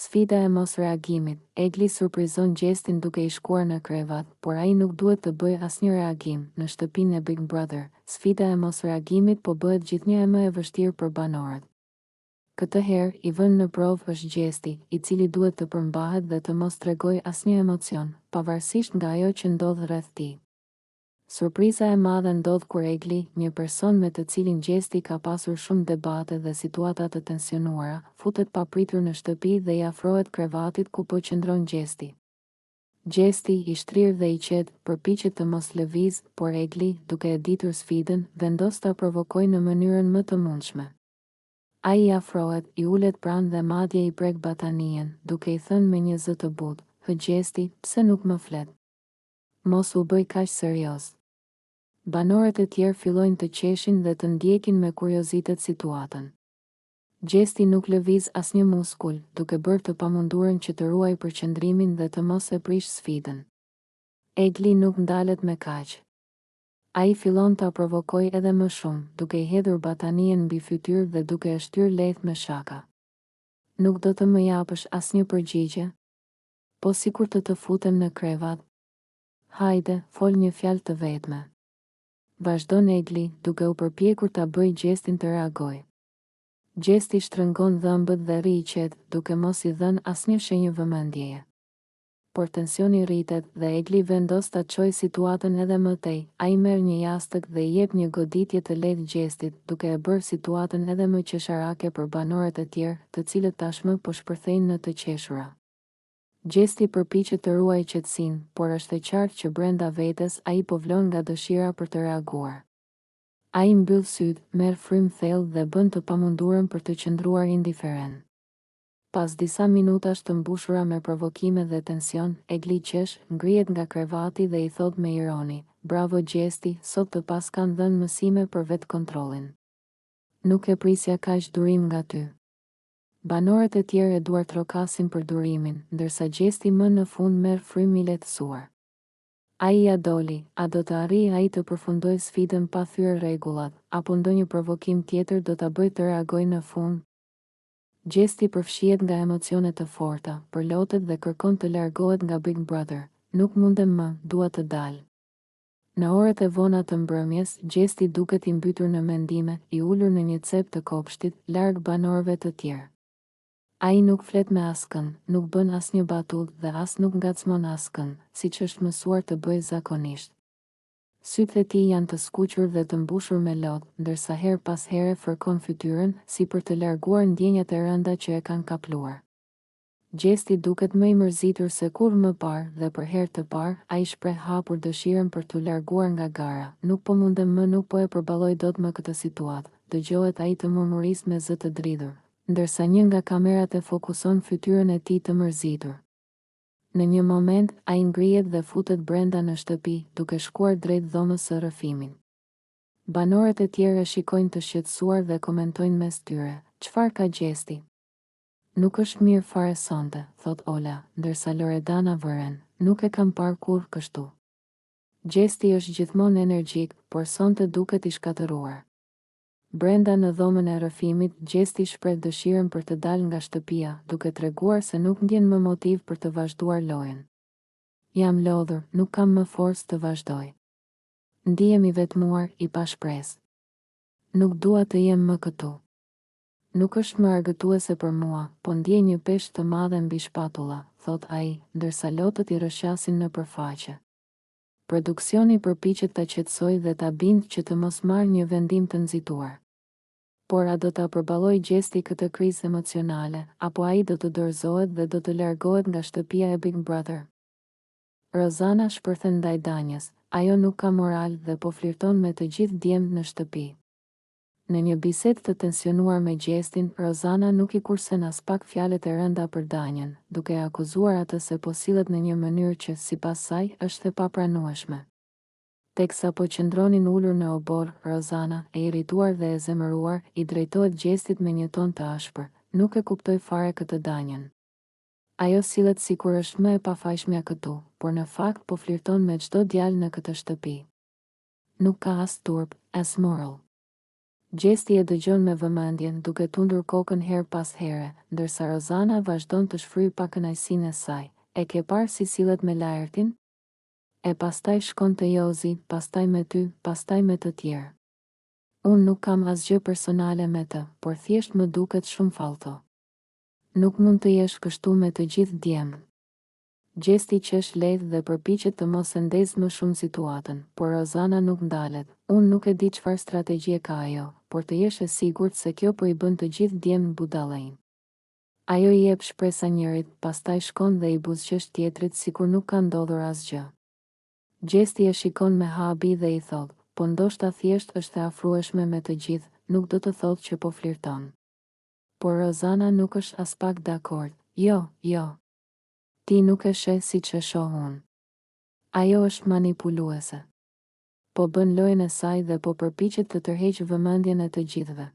Sfida e mos reagimit. Egli surprizon Gjestin duke i shkuar në krevat, por ai nuk duhet të bëjë asnjë reagim në shtëpinë e Big Brother. Sfida e mos reagimit po bëhet gjithnjë e më e vështirë për banorët. Këtë herë, i vënë në provë është Gjesti, i cili duhet të përmbahet dhe të mos tregojë asnjë emocion, pavarësisht nga ajo që ndodh rreth tij. Surpriza e madhe ndodh kur Egli, një person me të cilin Gjesti ka pasur shumë debate dhe situata të tensionuara, futet papritur në shtëpi dhe i afrohet krevatit ku po qëndron Gjesti. Gjesti, i shtrirë dhe i qetë, përpiqet të mos lëviz, por Egli, duke e ditur sfidën, vendos ta provokojë në mënyrën më të mundshme. Ai i afrohet, i ulet pranë dhe madje i prek batanien, duke i thënë me një zë të butë: "Hë Gjesti, pse nuk më flet? Mos u bëj kaq serioz." Banorët e tjerë fillojnë të qeshin dhe të ndjekin me kuriozitet situatën. Gjesti nuk lëviz asnjë muskul, duke bërë të pamundurën që të ruaj përqendrimin dhe të mos e prish sfidën. Egli nuk ndalet me kaq. Ai fillon ta provokojë edhe më shumë, duke i hedhur batanien mbi fytyrë dhe duke e shtyrë lehtë me shaka. "Nuk do të më japësh asnjë përgjigje? Po sikur të futem në krevat. Hajde, fol një fjalë të vetme." Vazhdon Egli, duke u përpjekur ta bëjë Gjestin të reagojë. Gjesti shtrëngon dhëmbët dhe rri i qetë, duke mos i dhënë asnjë shenjë vëmendjeje. Por tensioni rritet dhe Egli vendos ta çojë situatën edhe më tej. Ai merr një jastëk dhe i jep një goditje të lehtë Gjestit, duke e bërë situatën edhe më qesharake për banorët e tjerë, të cilët tashmë po shpërthejnë në të qeshura. Gjesti përpiqet të ruajë qetësinë, por është e qartë që brenda vetes ai po vlon nga dëshira për të reaguar. Ai mbyll sytë, merr frymë thellë dhe bën të pamundurën për të qëndruar indiferent. Pas disa minutash të mbushura me provokime dhe tension, Egli qesh, ngrihet nga krevati dhe i thot me ironi: "Bravo Gjesti, sot të pas kanë dhënë mësime për vetë kontrollin. Nuk e prisja kaq durim nga ty." Banorët e tjerë e duar trokasin për durimin, ndërsa Gjesti më në fund merr frymë i lehtësuar. Ai ja doli, a do të arrijë ai të përfundojë sfidën pa thyer rregullat, apo ndonjë provokim tjetër do ta bëjë të reagojë në fund? Gjesti përfshihet nga emocione të forta, përlotet dhe kërkon të largohet nga Big Brother. "Nuk mundem më, dua të dal." Në orët e vona të mbrëmjes, Gjesti duket i mbytur në mendime, i ulur në një cep të kopshtit, larg banorëve të tjerë. Ai nuk flet me askën, nuk bën asnjë batutë dhe as nuk ngacmon askën, siç është mësuar të bëjë zakonisht. Sytë e tij janë të skuqur dhe të mbushur me lodh, ndërsa her pas here fërkon fytyrën, si për të larguar ndjenjat e rënda që e kanë kapluar. Gjesti duket më i mërzitur se kur më parë dhe për herë të parë, ai shpreh hapur dëshirën për t'u larguar nga gara. "Nuk po mundem më, nuk po e përballoj dot më këtë situatë." Dëgjohet ai të murmuris me zë të dridhur, ndërsa një nga kamerat e fokuson fytyrën e tij të mërzitur. Në një moment, ai ngrihet dhe futet brenda në shtëpi, duke shkuar drejt dhomës së rrëfimin. Banorët e tjerë e shikojnë të shqetësuar dhe komentojnë mes tyre: "Çfarë ka Gjesti? Nuk është mirë fare sonte," thot Ola, ndërsa Loredana vëren: "Nuk e kam parë kurrë kështu. Gjesti është gjithmonë energjik, por sonte duket i shkatëruar." Brenda në dhomën e rrëfimit, Gjesti shpreh dëshirën për të dalë nga shtëpia, duke treguar se nuk ndjen më motiv për të vazhduar lojën. "Jam lodhur, nuk kam më forcë të vazhdoj. Ndihem i vetmuar, i pa shpresë. Nuk dua të jem më këtu. Nuk është më argëtuese për mua, po ndjej një peshë të madhe mbi shpatulla," thot ai, ndërsa lotët i rrëshqasin në përfaqe. Produksioni përpiqet ta qetësojë dhe ta bindë që të mos marrë një vendim të nxituar. Por a do ta përballojë Gjesti këtë krizë emocionale, apo ai do të dorëzohet dhe do të largohet nga shtëpia e Big Brother? Rozana shpërthen ndaj Danjës: "Ajo nuk ka moral dhe po flirton me të gjithë djemtë në shtëpi." Në një bisedë të tensionuar me Gjestin, Rozana nuk i kursen as pak fjalët e rënda për Danjën, duke e akuzuar atë se po sillet në një mënyrë që, sipas saj, është e papranueshme. Teksa po qëndronin ulur në obor, Rozana, e irrituar dhe e zemëruar, i drejtohet Gjestit me një ton të ashpër: "Nuk e kuptoj fare këtë Danjën. Ajo sillet sikur është më e pafajshmja këtu, por në fakt po flirton me çdo djalë në këtë shtëpi. Nuk ka as turp, as moral." Gjesti e dëgjon me vëmendjen, duke tundur kokën her pas here, ndërsa Rozana vazhdon të shfryj pa kënaqësinë e saj. E ke parë si sillet me Laertin? E pastaj shkon te Jozi, pastaj me ty, pastaj me të tjerë. Unë nuk kam asgjë personale me të, por thjesht më duket shumë fallto. Nuk mund të jesh kështu me të gjithë djemën. Gjesti qesh lehtë dhe përpiqet të mos e ndezë më shumë situatën, por Rozana nuk ndalet. Unë nuk e di çfarë strategjie ka ajo, por të jesh e sigurt se kjo po i bën të gjithë djemën budallëjnë. Ajo i jep shpresa njërit, pastaj shkon dhe i buzëqesh tjetrit sikur nuk ka ndodhur asgjë. Gjesti e shikon me habi dhe i thot, po ndoshta thjesht është e afrueshme me të gjithë, nuk do të thotë që po flirton. Por Rozana nuk është as pak dakord. Jo, jo. Ti nuk e sheh siç e shoh unë. Ajo është manipuluese. Po bën lojën e saj dhe po përpiqet të tërheqë vëmendjen e të gjithëve.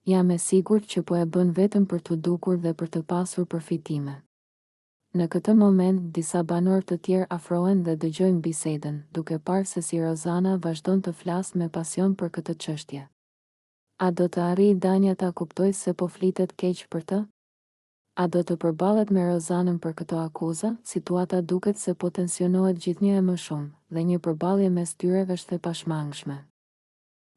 Jam e sigurt që po e bën vetëm për të dukur dhe për të pasur përfitime. Në këtë moment, disa banor të tjerë afrohen dhe dëgjojnë bisedën, duke parë se si Rozana vazhdon të flasë me pasion për këtë çështje. A do të arrijë Danja ta kuptojë se po flitet keq për të? A do të përballet me Rozanën për këto akuza? Situata duket se po tensionohet gjithnjë e më shumë, dhe një përballje mes tyre është e pashmangshme.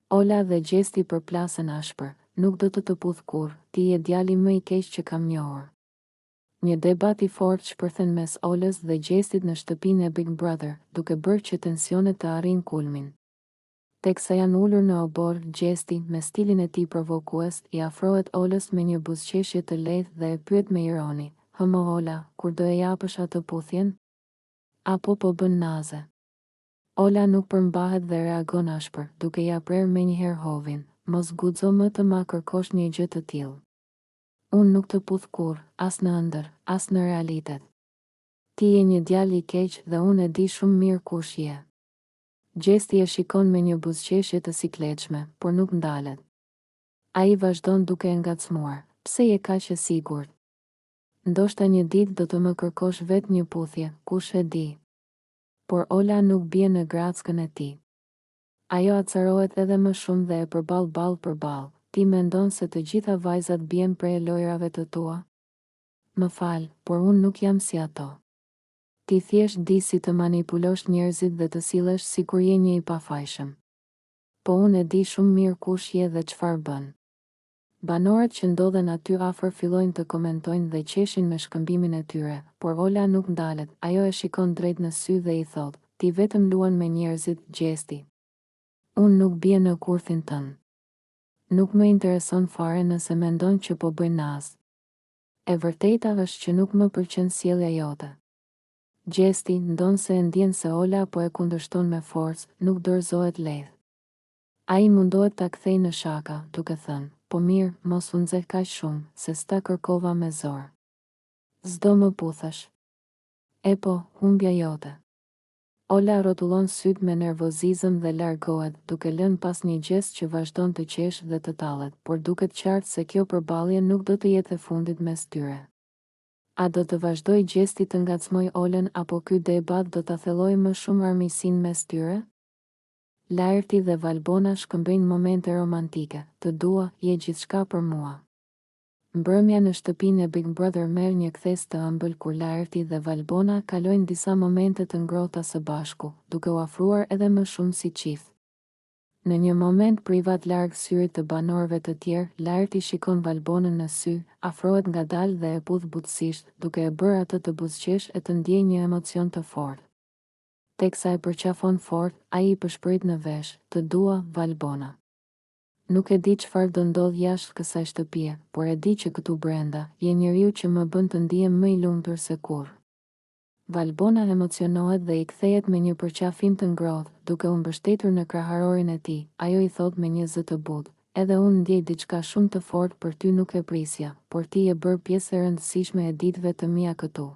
Ola dhe Gjesti përplasen ashpër, nuk do të puth kurrë, ti je djali më i keq që kam njohur. Një debat i fortë shpërthen mes Olës dhe Gjestit në shtëpinë e Big Brother, duke bërë që tensionet të arrijnë kulmin. Teksa janë ulur në obor, Gjesti, me stilin e tij provokues, i afrohet Olës me një buzëqeshje të lehtë dhe e pyet me ironi, "Hëmo Ola, kur do e japësh atë puthjen? Apo po bën naze?" Ola nuk përmbahet dhe reagon ashpër, duke ja prerë menjëherë hovin, "Mos guxo më të ma kërkosh një gjë të tillë. Unë nuk të puth kurrë, as në ëndër, as në realitet. Ti je një djalë i keq dhe unë e di shumë mirë kush je." Gjesti e shikon me një buzëqeshje të sikletshme, por nuk ndalet. Ai vazhdon duke e ngacmuar, "Pse je kaq e sigurt? Ndoshta një ditë do të më kërkosh vetë një puthje, kush e di." Por Ola nuk bie në grackën e tij. Ajo acarohet edhe më shumë dhe e përball ball për ball, "Ti mendon se të gjitha vajzat bien prej lojrave të tua? Më fal, por unë nuk jam si ato. Ti thjesht di si të manipulosh njerëzit dhe të sillesh sikur je një i pafajshëm. Po unë e di shumë mirë kush je dhe çfarë bën." Banorët që ndodhen aty afër fillojnë të komentojnë dhe qeshin me shkëmbimin e tyre, por Ola nuk ndalet. Ajo e shikon drejt në sy dhe i thot, "Ti vetëm luan me njerëzit, Gjesti. Unë nuk bie në kurthin tënd. Nuk më intereson fare nëse mendon që po bëj naz. E vërteta është që nuk më pëlqen sjellja jote." Gjesti, ndonse e ndjen se Ola po e kundërshton me forcë, nuk dorëzohet lehtë. Ai mundohet ta kthejë në shaka, duke thënë, "Po mirë, mos u nxeh kaq shumë, se s'ta kërkova me zor. S'do më puthash. E po, humbja jote." Ola rrotullon syt me nervozizëm dhe largohet, duke lënë pas një gjest që vazhdon të qeshë dhe të tallet, por duket qartë se kjo përballje nuk do të jetë e fundit mes tyre. A do të vazhdoj Gjesti të ngacmoj Olën apo ky debat do ta thellojë më shumë armiqsinë mes tyre? Laerti dhe Valbona shkëmbejnë momente romantike, "Të dua, je gjithçka për mua." Mbrëmja në shtëpinë e Big Brother merr një kthes të ëmbël kur Laerti dhe Valbona kalojnë disa momente të ngrohta së bashku, duke u afruar edhe më shumë si çift. Në një moment privat larg syrit të banorëve të tjerë, Laerti shikon Valbonën në sy, afrohet ngadalë dhe e puth butësisht, duke e bërë atë të buzëqesh e të ndjejë një emocion të fortë. Teksa e përqafon fort, ai i përshpërit në vesh, "Të dua, Valbona. Nuk e di çfarë do ndodh jashtë kësaj shtëpie, por e di që këtu brenda, je njeriu që më bën të ndihem më i lumtur se kurrë." Valbona emocionohet dhe i kthehet me një përqafim të ngrohtë, duke u mbështetur në kraharorin e tij. Ajo i thot me një zë të butë, "Edhe unë ndjej diçka shumë të fortë për ty, nuk e prisja, por ti je bërë pjesë e rëndësishme e ditëve të mia këtu."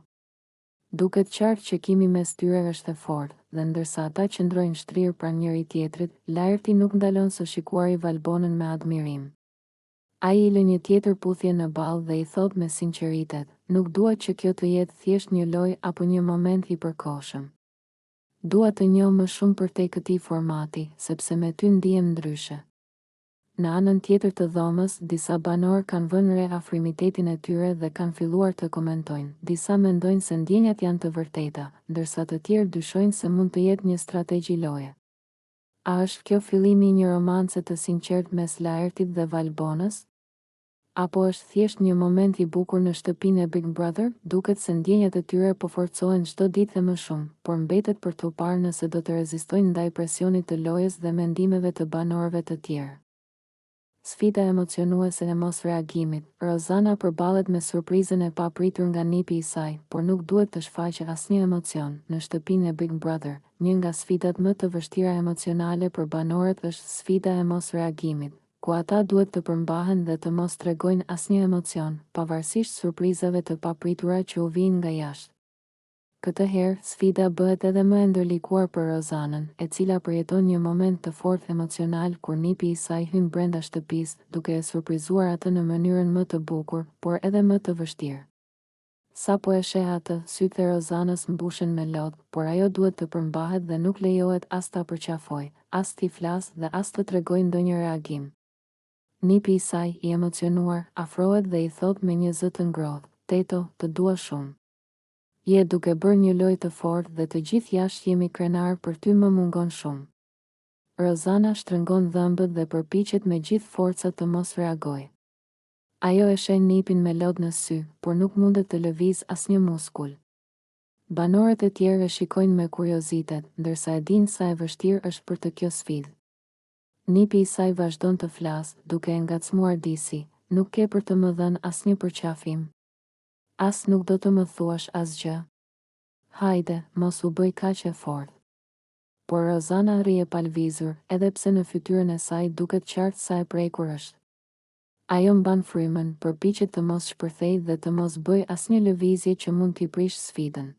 Duket qartë që kimi mes tyre është e fortë, dhe ndërsa ata qëndrojnë shtrirë pranë njëri tjetrit, Laerti nuk ndalon së shikuari Valbonën me admirim. Ai i lë një tjetër puthje në ballë dhe i thot me sinqeritet, "Nuk dua që kjo të jetë thjesht një lojë apo një moment i përkohshëm. Dua të njoh më shumë për te këtij formati, sepse me ty ndihem ndryshe." Në anën tjetër të dhomës, disa banor kanë vënë re afrimitetin e tyre dhe kanë filluar të komentojnë. Disa mendojnë se ndjenjat janë të vërteta, ndërsa të tjerë dyshojnë se mund të jetë një strategji loje. A është kjo fillimi i një romance të sinqert mes Laertit dhe Valbonës? Apo është thjesht një moment i bukur në shtëpinë e Big Brother? Duket se ndjenjat e tyre po forcohen çdo ditë më shumë, por mbetet për t'u parë nëse do të rezistojnë ndaj presionit të lojës dhe mendimeve të banorëve të tjerë. Sfida emocionuese e mos reagimit. Rozana përballet me surprizën e papritur nga nipi i saj, por nuk duhet të shfaqe asnjë emocion. Në shtëpinë e Big Brother, një nga sfidat më të vështira emocionale për banorët është sfida e mos reagimit, ku ata duhet të përmbahen dhe të mos tregojnë asnjë emocion, pavarësisht surprizave të papritura që u vijnë nga jashtë. Këtë herë, sfida bëhet edhe më e ndërlikuar për Rozanën, e cila përjeton një moment të fortë emocional kur nipi i saj hyn brenda shtëpisë, duke e surprizuar atë në mënyrën më të bukur, por edhe më të vështirë. Sa po e sheh atë, sytë e Rozanës mbushen me lodh, por ajo duhet të përmbahet dhe nuk lejohet as ta përqafojë, as t'i flasë dhe as të tregojë ndonjë reagim. Nipi i saj, i emocionuar, afrohet dhe i thot me një zë të ngrohtë: "Teto, të dua shumë. Je duke bërë një lojë të fortë dhe të gjithë jashtë jemi krenar për ty, më mungon shumë." Rozana shtrëngon dhëmbët dhe përpiqet me gjithë forcat të mos reagojë. Ajo e sheh nipin me lodh në sy, por nuk mundet të lëvizë asnjë muskul. Banorët e tjerë e shikojnë me kuriozitet, ndërsa e dinë sa e vështirë është për të kjo sfidë. Nipi i saj vazhdon të flasë, duke e ngacmuar disi: "Nuk ke për të më dhënë asnjë përqafim. As nuk do të më thuash asgjë. Hajde, mos u bëj kaq e fortë." Por Rozana rri e palvizur, edhe pse në fytyrën e saj duket qartë sa e prekur është. Ajo mban frymën, përpiqet të mos shpërthejë dhe të mos bëj asnjë lëvizje që mund t'i prish sfidën.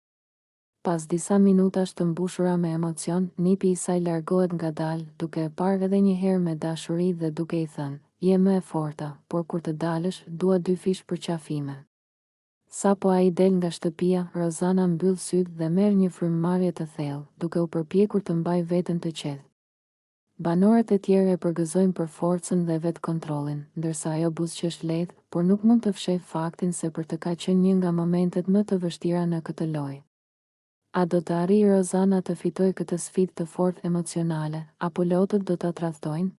Pas disa minutash të mbushura me emocion, nipi i saj largohet ngadalë, duke e parë edhe një herë me dashuri dhe duke i thënë: "Je më e forta, por kur të dalësh, dua 2 fish përqafime." Sa po ai del nga shtëpia, Rozana mbyll sytë dhe merr një frymëmarrje të thellë, duke u përpjekur të mbajë veten të qetë. Banorët e tjerë e përgëzojnë për forcën dhe vetë kontrollin, ndërsa ajo buzëqesh lehtë, por nuk mund të fshehë faktin se për të ka qenë një nga momentet më të vështira në këtë lojë. A do të arrijë Rozana të fitojë këtë sfidë të fortë emocionale, apo lotët do ta tradhtojnë?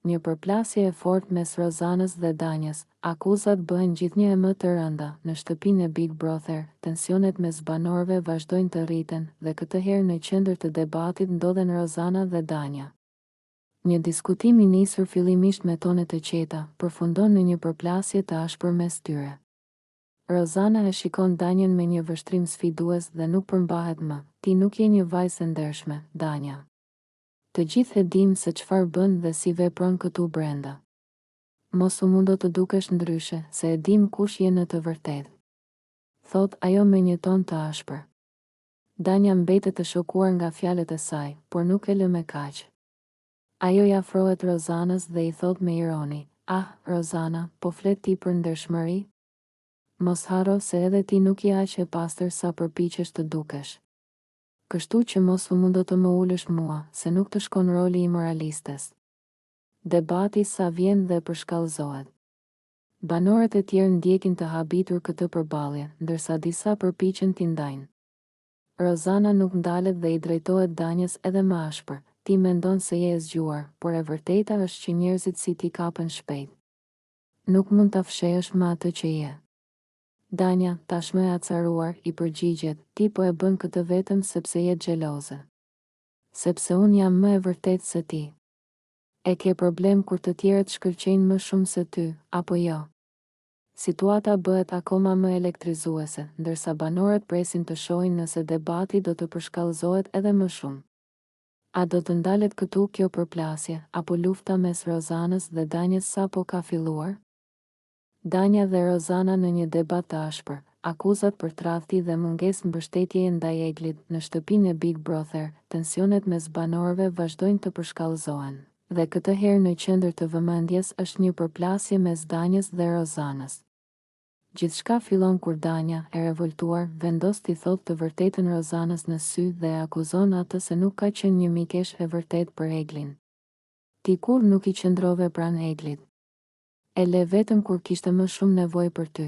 Një përplasje e fortë mes Rozanës dhe Danjës, akuzat bëhen gjithnjë e më të rënda. Në shtëpinë e Big Brother, tensionet mes banorëve vazhdojnë të rriten dhe këtë herë në qendër të debatit ndodhen Rozana dhe Danja. Një diskutim i nisur fillimisht me tone të qeta, përfundon në një përplasje të ashpër mes tyre. Rozana e shikon Danjën me një vështrim sfidues dhe nuk përmbahet më: "Ti nuk je një vajzë e ndershme, Danja. Të gjithë e dim se çfarë bën dhe si vepron këtu brenda. Mos u mundo të dukesh ndryshe, se e dim kush je në të vërtetë." Thot ajo me një ton të ashpër. Danja mbetet të shokuar nga fjalët e saj, por nuk e lë me kaq. Ajo i afrohet Rozanës dhe i thot me ironi: "Ah, Rozana, po flet ti për ndershmëri? Mos harro se edhe ti nuk je aq e pastër sa përpiqesh të dukesh. Kështu që mos u mundo të më ulësh mua, se nuk të shkon roli i moralistes." Debati sa vjen dhe përshkallëzohet. Banorët e tjerë ndjekin të habitur këtë përballje, ndërsa disa përpiqen t'i ndajnë. Rozana nuk ndalet dhe i drejtohet Danjës edhe më ashpër: "Ti mendon se je e zgjuar, por e vërteta është që njerëzit si ti kapen shpejt. Nuk mund ta fshehësh më atë që je." Danja, tashmë e acaruar, i përgjigjet: "Ti po e bën këtë vetëm sepse je xheloze. Sepse unë jam më e vërtetë se ti. E ke problem kur të tjerët shkëlqejnë më shumë se ty, apo jo?" Situata bëhet akoma më elektrizuese, ndërsa banorët presin të shohin nëse debati do të përshkallëzohet edhe më shumë. A do të ndalet këtu kjo përplasje, apo lufta mes Rozanës dhe Danjës sapo ka filluar? Danja dhe Rozana në një debat të ashpër, akuzat për tradhti dhe mungesë mbështetjeje ndaj Eglit. Në shtëpinë e Big Brother, tensionet mes banorëve vazhdojnë të përshkallëzohen, dhe këtë herë në qendër të vëmendjes është një përplasje mes Danjës dhe Rozanës. Gjithçka fillon kur Danja, e revoltuar, vendos t'i thotë të vërtetën Rozanës në sy dhe e akuzon atë se nuk ka qenë një mikesh e vërtet për Eglin. Ti kur nuk I qëndrove pranë Eglit. E le vetëm kur kishte më shumë nevojë për ty.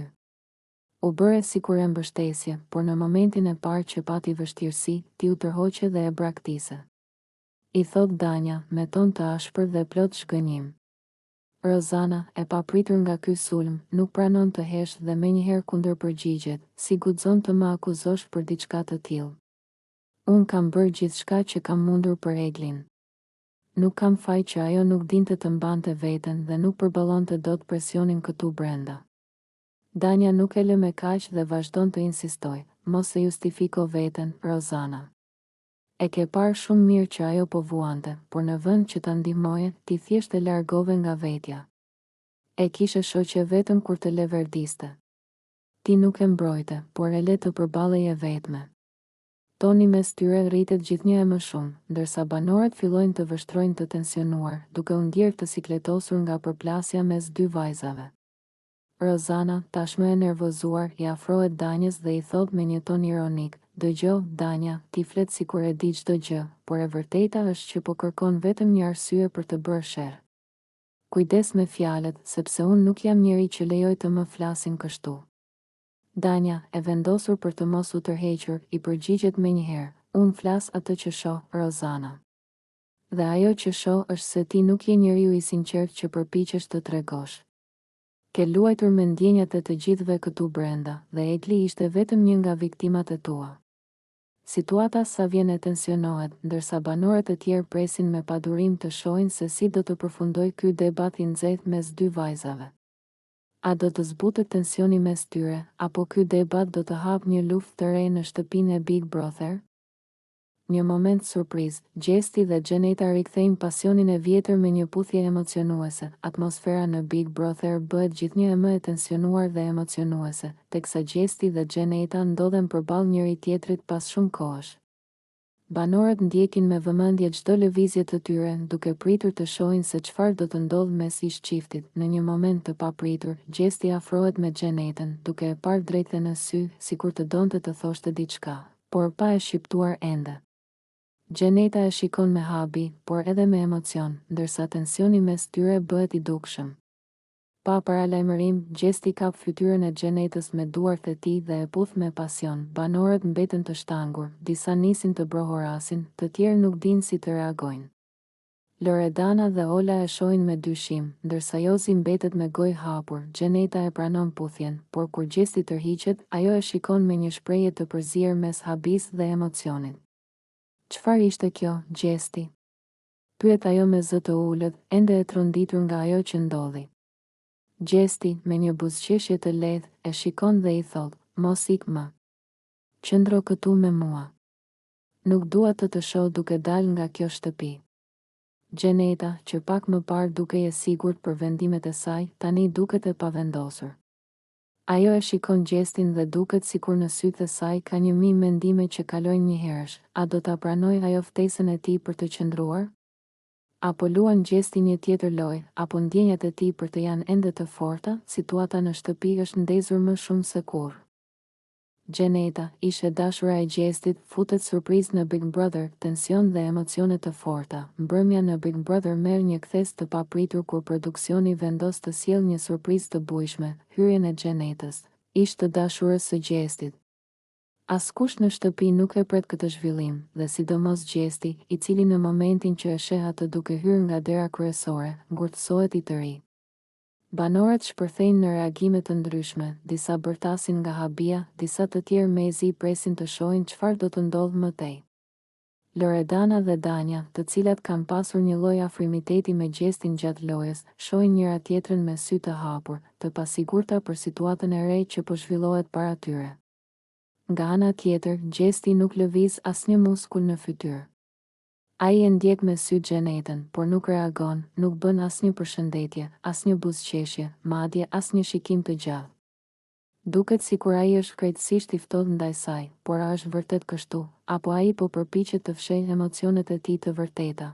U bëre si kur e mbështesje, por në momentin e parë që pati vështirësi, ti u tërhoqe dhe e braktise. I thot Danja, me ton të ashpër dhe plot shgënjim. Rozana, e papritur nga ky sulm, nuk pranon të hesht dhe menjëherë kundër përgjigjet, si guxon të më akuzosh për diçka të tillë. Unë kam bërë gjithçka që kam mundur për Eglin. Nuk kam faj që ajo nuk dinte të mbante veten dhe nuk përballonte dot presionin këtu brenda. Danja nuk e lë me kaq dhe vazhdon të insistoj, mos e justifiko veten, Rozana. E ke parë shumë mirë që ajo po vuante, por në vend që ta ndihmoje, ti thjesht e largove nga vetja. E kishe shoqe vetëm kur të leverdiste. Ti nuk e mbrojte, por e le të përballeje vetme. Toni mes tyre rritet gjithnjë e më shumë, ndërsa banorët fillojnë të vështrojnë të tensionuar, duke u ndjerë të sikletosur nga përplasja mes dy vajzave. Rozana, tashmë e nervozuar, I afrohet Danjës dhe I thot me një ton ironik, dëgjo, Danja, ti flet sikur e di çdo gjë, por e vërteta është që po kërkon vetëm një arsye për të bërë sherr. Kujdes me fjalët, sepse unë nuk jam njeri që lejoj të më flasin kështu. Danja, e vendosur për të mos u tërhequr, I përgjigjet menjëherë, unë flas atë që shoh, Rozana. Dhe ajo që shoh është se ti nuk je njeriu I sinqert që përpiqesh të tregosh. Ke luajtur me ndjenjat e të gjithëve këtu brenda, dhe Egli ishte vetëm një nga viktimat e tua. Situata sa vjen e tensionohet, ndërsa banorët e tjerë presin me padurim të shohin se si do të përfundoj ky debat I nxehtë mes dy vajzave. A do të zbutet tensioni mes tyre, apo ky debat do të hap një luftë të re në shtëpinë e Big Brother? Një moment surprizë, Gjesti dhe Gjeneta rikthejnë pasionin e vjetër me një puthje emocionuese. Atmosfera në Big Brother bëhet gjithnjë e më e tensionuar dhe emocionuese, teksa Gjesti dhe Gjeneta ndodhen përballë njëri tjetrit pas shumë kohësh. Banorët ndjekin me vëmendje çdo lëvizje të tyre, duke pritur të shohin se çfarë do të ndodhë mes ish çiftit. Në një moment të papritur, Gjesti afrohet me Gjenetën, duke e parë drejt në sy, sikur të donte të thoshte diçka, por pa e shqiptuar ende. Gjeneta e shikon me habi, por edhe me emocion, ndërsa tensioni mes tyre bëhet I dukshëm. Pa paralajmërim, Gjesti kap fytyrën e Gjenetës me duart e tij dhe e puth me pasion. Banorët mbeten të shtangur, disa nisin të brohorasin, të tjerë nuk dinë si të reagojnë. Loredana dhe Ola e shohin me dyshim, ndërsa Jozi mbetet me gojë hapur. Gjeneta e pranon puthjen, por kur Gjesti tërhiqet, ajo e shikon me një shprehje të përzier mes habis dhe emocionit. Çfarë ishte kjo, Gjesti? Pyet ajo me zë të ulët, ende e tronditur nga ajo që ndodhi. Gjesti, me një buzëqeshje të lehtë, e shikon dhe I thot, mos ik më. Qëndro këtu me mua. Nuk dua të shoh duke dalë nga kjo shtëpi. Gjeneta, që pak më parë dukej e sigurt për vendimet e saj, tani duket e pavendosur. Ajo e shikon Gjestin dhe duket sikur në sytë e saj ka një mijë mendime që kalojnë njëherësh. A do ta pranoj ajo ftesën e tij për të qëndruar? Apo luan Gjesti një tjetër lojë, apo ndjenjat e tij për të janë ende të forta? Situata në shtëpi është ndezur më shumë se kurrë. Gjeneta, ish e dashura e Gjestit, futet surprizë në Big Brother, tension dhe emocione të forta. Mbrëmja në Big Brother merr një kthes të papritur kur produksioni vendos të sjellë një surprizë të bujshme, hyrjen e Gjenetës, ish të dashurës së Gjestit. Askush në shtëpi nuk e pret këtë zhvillim, dhe sidomos Gjesti, I cili në momentin që e sheh atë duke hyrë nga dera kryesore, ngurtësohet I tëri. Banorët shpërthejnë në reagime të ndryshme, disa bërtasin nga habia, disa të tjerë mezi presin të shohin çfarë do të ndodhë më tej. Loredana dhe Danja, të cilat kanë pasur një lloj afrimiteti me Gjestin gjatë lojës, shohin njëra tjetrën me sy të hapur, të pasigurta për situatën e re që po zhvillohet para tyre. Nga ana tjetër, Gjesti nuk lëviz asnjë muskull në fytyrë. Ai e ndjek me sy Gjenetën, por nuk reagon, nuk bën asnjë përshëndetje, asnjë buzëqeshje, madje asnjë shikim të gjallë. Duket sikur ai është krejtësisht I ftohtë ndaj saj, por a është vërtet kështu, apo ai po përpiqet të fshehë emocionet e tij të vërteta?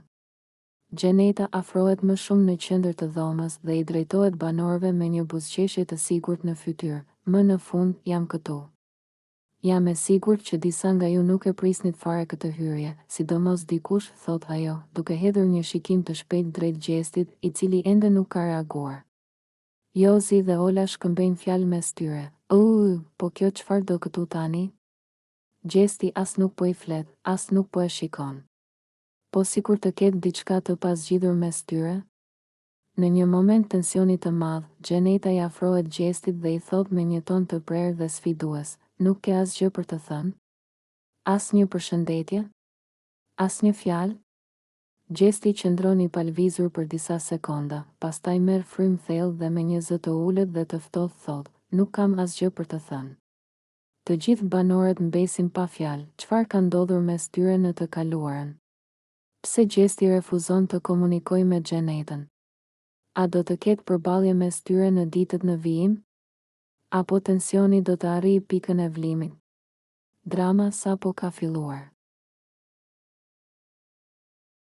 Gjeneta afrohet më shumë në qendër të dhomës dhe I drejtohet banorëve me një buzëqeshje të sigurt në fytyrë, më në fund jam këtu. Jam e sigurt që disa nga ju nuk e prisnit fare këtë hyrje, sidomos dikush, thot ajo, duke hedhur një shikim të shpejt drejt Gjestit, i cili ende nuk ka reaguar. Jozi dhe Ola shkëmbejnë fjalë mes tyre. Po kjo çfarë do këtu tani? Gjesti as nuk po i flet, as nuk po e shikon. Po sikur të ketë diçka të pasgjidhur mes tyre? Në një moment tensioni të madh, Gjeneta i afrohet Gjestit dhe i thot me një ton të prerë dhe sfidues, nuk ke asgjë për të thënë? As një përshëndetje? As një fjalë? Gjesti qëndron i palvizur për disa sekonda, pastaj merr frymë thellë dhe me një zë të ulët dhe të ftohtë thot, nuk kam asgjë për të thënë. Të gjithë banorët mbesin pa fjalë, çfarë ka ndodhur mes tyre në të kaluarën? Pse Gjesti refuzon të komunikojë me Gjenetën? A do të ketë përballje mes tyre në ditët në vijim? Apo tensioni do të arrijë pikën e vlimit? Drama sapo ka filluar.